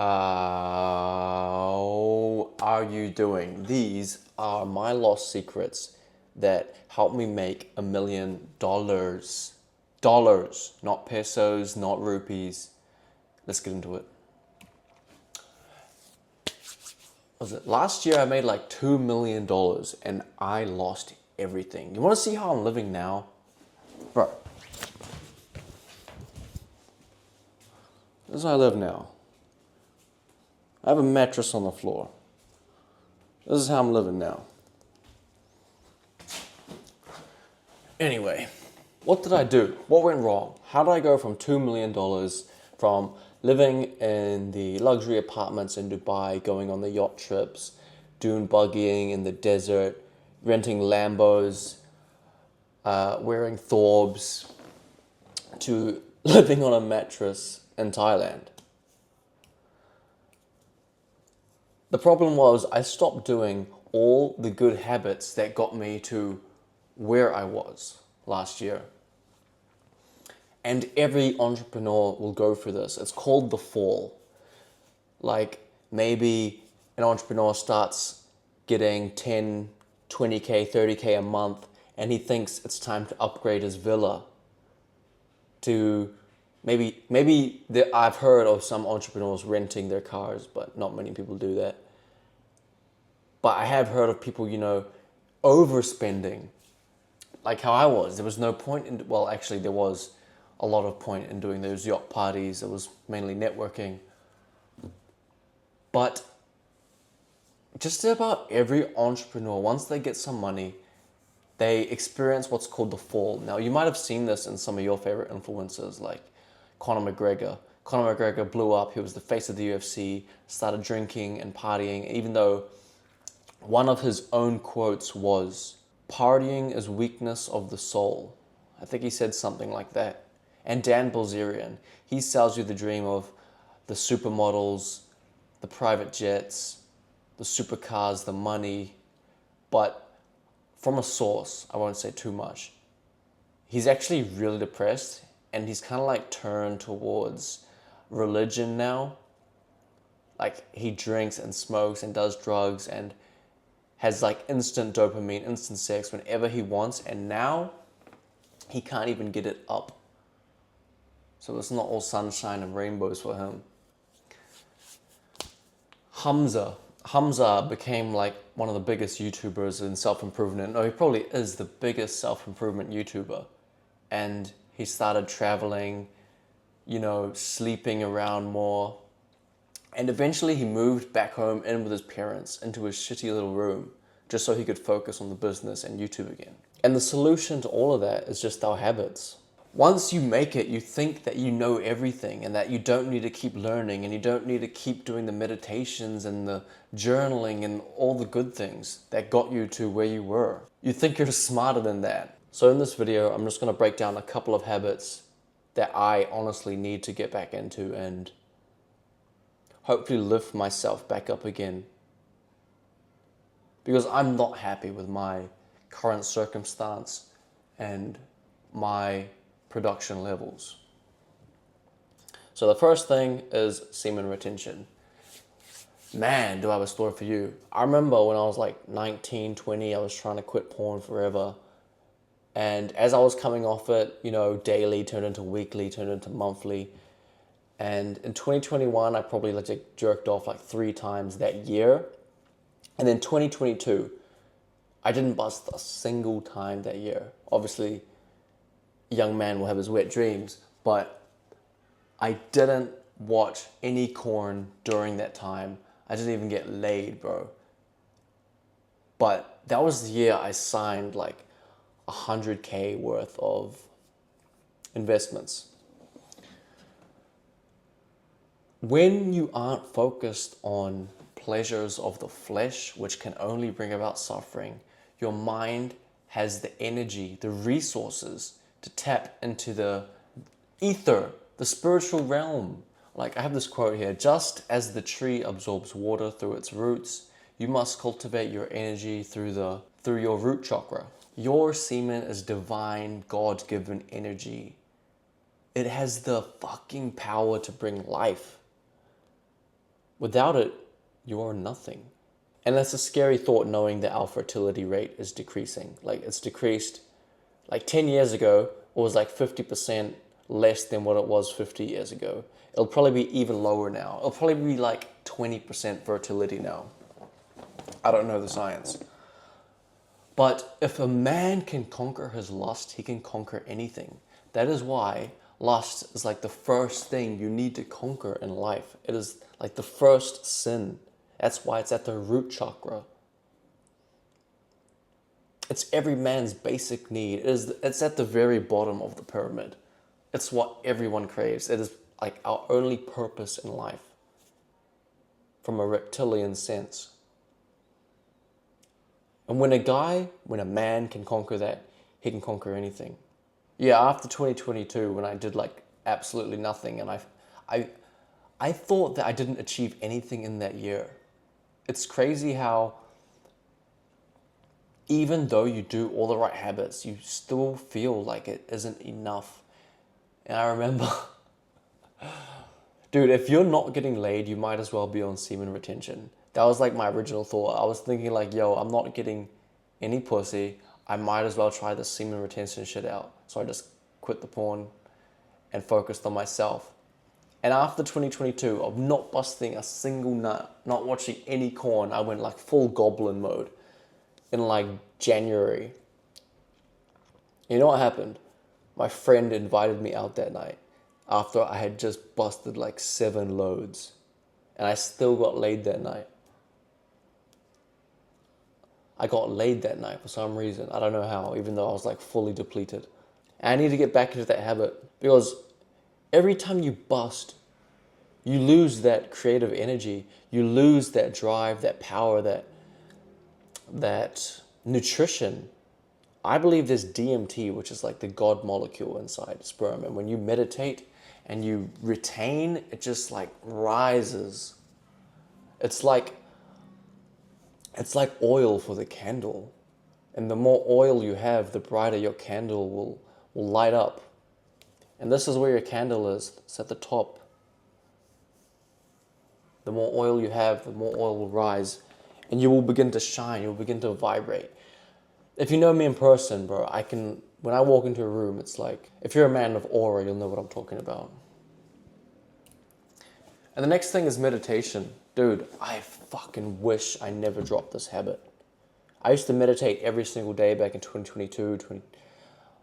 How are you doing? These are my lost secrets that help me make $1 million. Dollars, not pesos, not rupees. Let's get into it. Was it last year I made like $2 million and I lost everything. You want to see how I'm living now? Bro. This is how I live now. I have a mattress on the floor. This is how I'm living now. Anyway, what did I do? What went wrong? How did I go from $2 million from living in the luxury apartments in Dubai, going on the yacht trips, dune buggying in the desert, renting Lambos, wearing Thorbs, to living on a mattress in Thailand? The problem was I stopped doing all the good habits that got me to where I was last year. And every entrepreneur will go through this. It's called the fall. Like maybe an entrepreneur starts getting 10, 20K, 30K a month, and he thinks it's time to upgrade his villa to I've heard of some entrepreneurs renting their cars, but not many people do that. But I have heard of people, overspending, like how I was. There was no point in, well, actually there was a lot of point in doing those yacht parties. It was mainly networking. But just about every entrepreneur, once they get some money, they experience what's called the fall. Now, you might have seen this in some of your favorite influencers, like Conor McGregor. Conor McGregor blew up. He was the face of the UFC, started drinking and partying, even though one of his own quotes was, "Partying is weakness of the soul." I think he said something like that. And Dan Bilzerian, he sells you the dream of the supermodels, the private jets, the supercars, the money, but from a source, I won't say too much. He's actually really depressed, and he's kind of like turned towards religion now. Like he drinks and smokes and does drugs and has like instant dopamine, instant sex whenever he wants, and now he can't even get it up. So it's not all sunshine and rainbows for him. Hamza became like one of the biggest YouTubers in self-improvement. No, he probably is the biggest self-improvement YouTuber. And he started traveling, sleeping around more. And eventually he moved back home in with his parents into his shitty little room just so he could focus on the business and YouTube again. And the solution to all of that is just our habits. Once you make it, you think that you know everything and that you don't need to keep learning and you don't need to keep doing the meditations and the journaling and all the good things that got you to where you were. You think you're smarter than that. So in this video, I'm just going to break down a couple of habits that I honestly need to get back into and hopefully lift myself back up again. Because I'm not happy with my current circumstance and my production levels. So the first thing is semen retention. Man, do I have a story for you. I remember when I was like 19, 20, I was trying to quit porn forever. And as I was coming off it, daily turned into weekly, turned into monthly. And in 2021, I probably legit jerked off like 3 times that year. And then 2022, I didn't bust a single time that year. Obviously, a young man will have his wet dreams, but I didn't watch any corn during that time. I didn't even get laid, bro. But that was the year I signed like 100K worth of investments. When you aren't focused on pleasures of the flesh, which can only bring about suffering, your mind has the energy, the resources to tap into the ether, the spiritual realm. Like I have this quote here: just as the tree absorbs water through its roots, you must cultivate your energy through your root chakra. Your semen is divine, God-given energy. It has the fucking power to bring life. Without it, you are nothing. And that's a scary thought, knowing that our fertility rate is decreasing. Like, it's decreased. Like 10 years ago, it was like 50% less than what it was 50 years ago. It'll probably be even lower now. It'll probably be like 20% fertility now. I don't know the science. But if a man can conquer his lust, he can conquer anything. That is why lust is like the first thing you need to conquer in life. It is like the first sin. That's why it's at the root chakra. It's every man's basic need. It's at the very bottom of the pyramid. It's what everyone craves. It is like our only purpose in life from a reptilian sense. And when a man can conquer that, he can conquer anything. Yeah, after 2022, when I did like absolutely nothing, and I thought that I didn't achieve anything in that year. It's crazy how even though you do all the right habits, you still feel like it isn't enough. And I remember, dude, if you're not getting laid, you might as well be on semen retention. That was like my original thought. I was thinking like, yo, I'm not getting any pussy. I might as well try the semen retention shit out. So I just quit the porn and focused on myself. And after 2022, of not busting a single nut, not watching any corn, I went like full goblin mode in like January. You know what happened? My friend invited me out that night after I had just busted like 7 loads. And I still got laid that night. I got laid that night for some reason. I don't know how, even though I was like fully depleted. And I need to get back into that habit, because every time you bust, you lose that creative energy. You lose that drive, that power, that nutrition. I believe there's DMT, which is like the God molecule inside sperm. And when you meditate and you retain, it just like rises. It's like oil for the candle. And the more oil you have, the brighter your candle will light up. And this is where your candle is. It's at the top. The more oil you have, the more oil will rise. And you will begin to shine. You'll begin to vibrate. If you know me in person, bro, when I walk into a room, it's like, if you're a man of aura, you'll know what I'm talking about. And the next thing is meditation. Dude, I fucking wish I never dropped this habit. I used to meditate every single day back in 2022.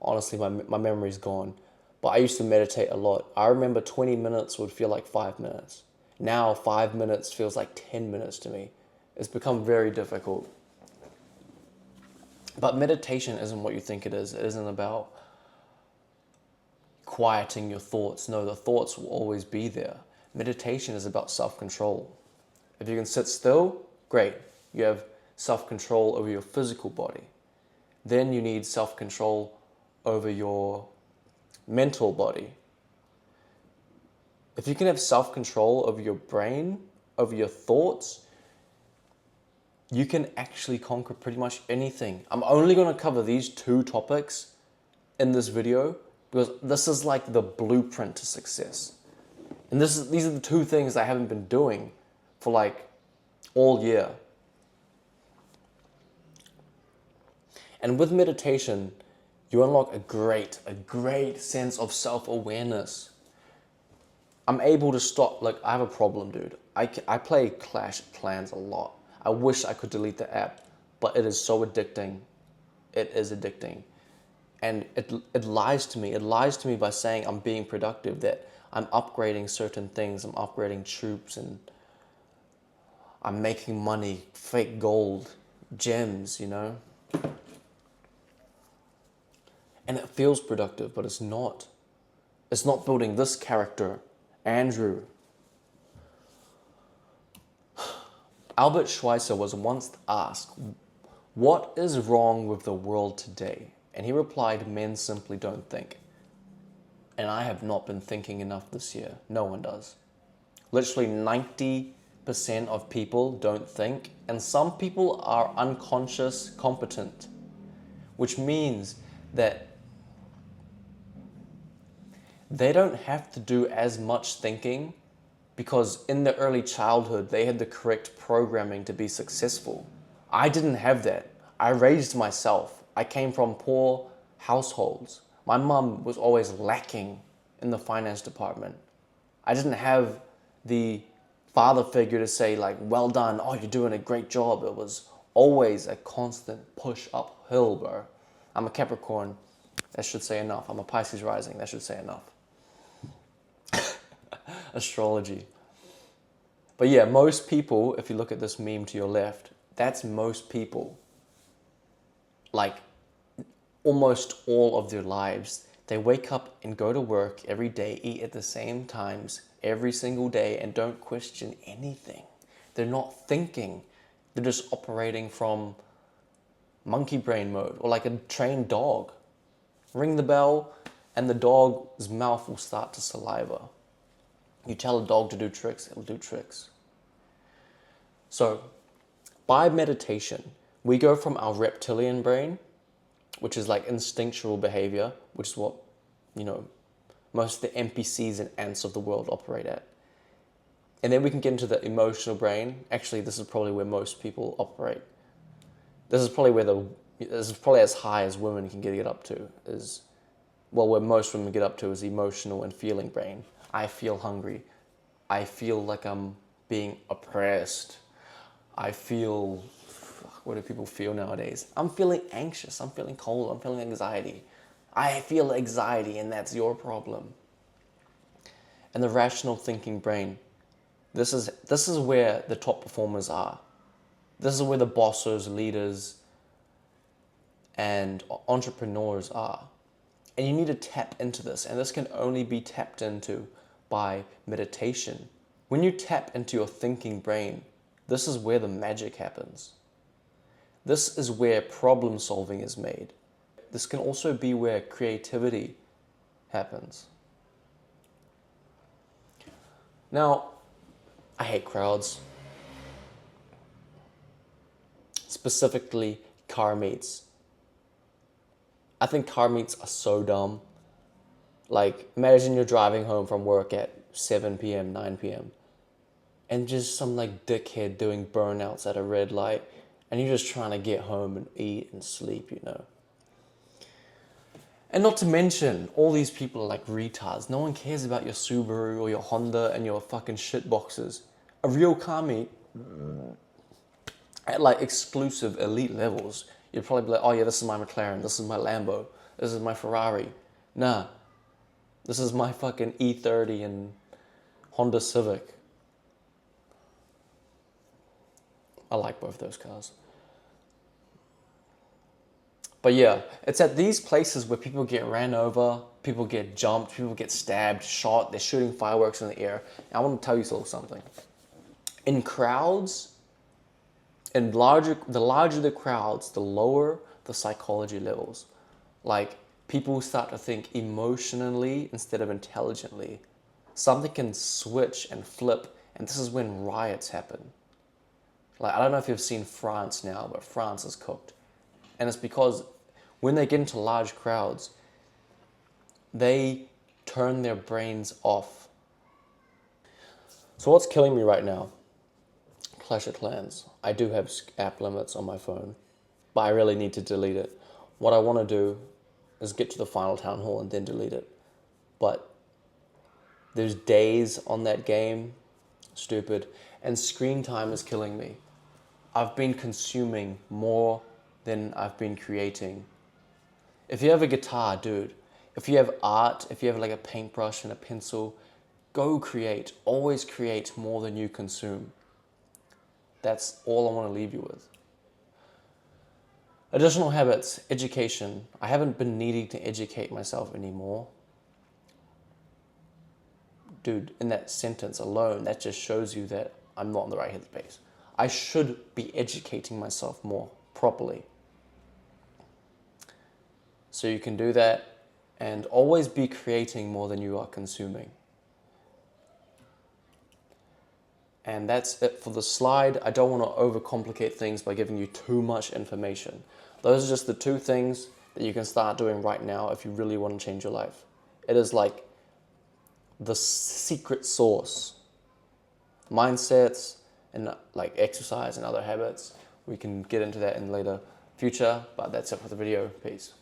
Honestly, my memory's gone. But I used to meditate a lot. I remember 20 minutes would feel like 5 minutes. Now 5 minutes feels like 10 minutes to me. It's become very difficult. But meditation isn't what you think it is. It isn't about quieting your thoughts. No, the thoughts will always be there. Meditation is about self-control. If you can sit still, great. You have self-control over your physical body. Then you need self-control over your mental body. If you can have self-control over your brain, over your thoughts, you can actually conquer pretty much anything. I'm only going to cover these 2 topics in this video because this is like the blueprint to success. And these are the 2 things I haven't been doing for like all year. And with meditation, you unlock a great sense of self-awareness. I'm able to stop, like, I have a problem, dude. I play Clash of Clans a lot. I wish I could delete the app, but it is so addicting. It is addicting. And it lies to me. It lies to me by saying I'm being productive, that I'm upgrading certain things. I'm upgrading troops and I'm making money, fake gold, gems, you know? And it feels productive, but it's not. It's not building this character, Andrew. Albert Schweitzer was once asked, "What is wrong with the world today?" And he replied, "Men simply don't think." And I have not been thinking enough this year. No one does. Literally 90% of people don't think, and some people are unconscious competent, which means that they don't have to do as much thinking because in the early childhood, they had the correct programming to be successful. I didn't have that. I raised myself. I came from poor households. My mum was always lacking in the finance department. I didn't have the father figure to say like, well done, oh, you're doing a great job. It was always a constant push uphill, bro. I'm a Capricorn. That should say enough. I'm a Pisces rising. That should say enough. Astrology. But yeah, most people, if you look at this meme to your left, that's most people. Like almost all of their lives, they wake up and go to work every day, eat at the same times every single day, and don't question anything. They're not thinking. They're just operating from monkey brain mode, or like a trained dog. Ring the bell and the dog's mouth will start to saliva. You tell a dog to do tricks, it'll do tricks. So by meditation, we go from our reptilian brain, which is like instinctual behavior, which is what, most of the NPCs and ants of the world operate at. And then we can get into the emotional brain. Actually, this is probably where most people operate. This is probably as high as women can get up to, where most women get up to is emotional and feeling brain. I feel hungry. I feel like I'm being oppressed. I feel, what do people feel nowadays? I'm feeling anxious. I'm feeling cold. I'm feeling anxiety. I feel anxiety, and that's your problem. And the rational thinking brain. This is where the top performers are. This is where the bosses, leaders, and entrepreneurs are. And you need to tap into this. And this can only be tapped into by meditation. When you tap into your thinking brain, this is where the magic happens. This is where problem solving is made. This can also be where creativity happens. Now, I hate crowds. Specifically, car meets. I think car meets are so dumb. Like, imagine you're driving home from work at 7 p.m., 9 p.m. and just some like dickhead doing burnouts at a red light, and you're just trying to get home and eat and sleep, And not to mention, all these people are like retards. No one cares about your Subaru or your Honda and your fucking shit boxes. A real car meet at like exclusive elite levels, you'd probably be like, oh yeah, this is my McLaren, this is my Lambo, this is my Ferrari. Nah, this is my fucking E30 and Honda Civic. I like both those cars. But yeah, it's at these places where people get ran over, people get jumped, people get stabbed, shot, they're shooting fireworks in the air. And I want to tell you something. In crowds, the larger the crowds, the lower the psychology levels. Like, people start to think emotionally instead of intelligently. Something can switch and flip, and this is when riots happen. Like, I don't know if you've seen France now, but France is cooked. And it's because when they get into large crowds, they turn their brains off. So what's killing me right now? Clash of Clans. I do have app limits on my phone, but I really need to delete it. What I want to do is get to the final town hall and then delete it. But there's days on that game, stupid, and screen time is killing me. I've been consuming more than I've been creating. If you have a guitar, dude, if you have art, if you have like a paintbrush and a pencil, go create. Always create more than you consume. That's all I want to leave you with. Additional habits, education. I haven't been needing to educate myself anymore. Dude, in that sentence alone, that just shows you that I'm not on the right headspace. I should be educating myself more properly. So you can do that and always be creating more than you are consuming. And that's it for the slide. I don't want to overcomplicate things by giving you too much information. Those are just the two things that you can start doing right now if you really want to change your life. It is like the secret sauce mindsets and like exercise and other habits. We can get into that in later future, but that's it for the video. Peace.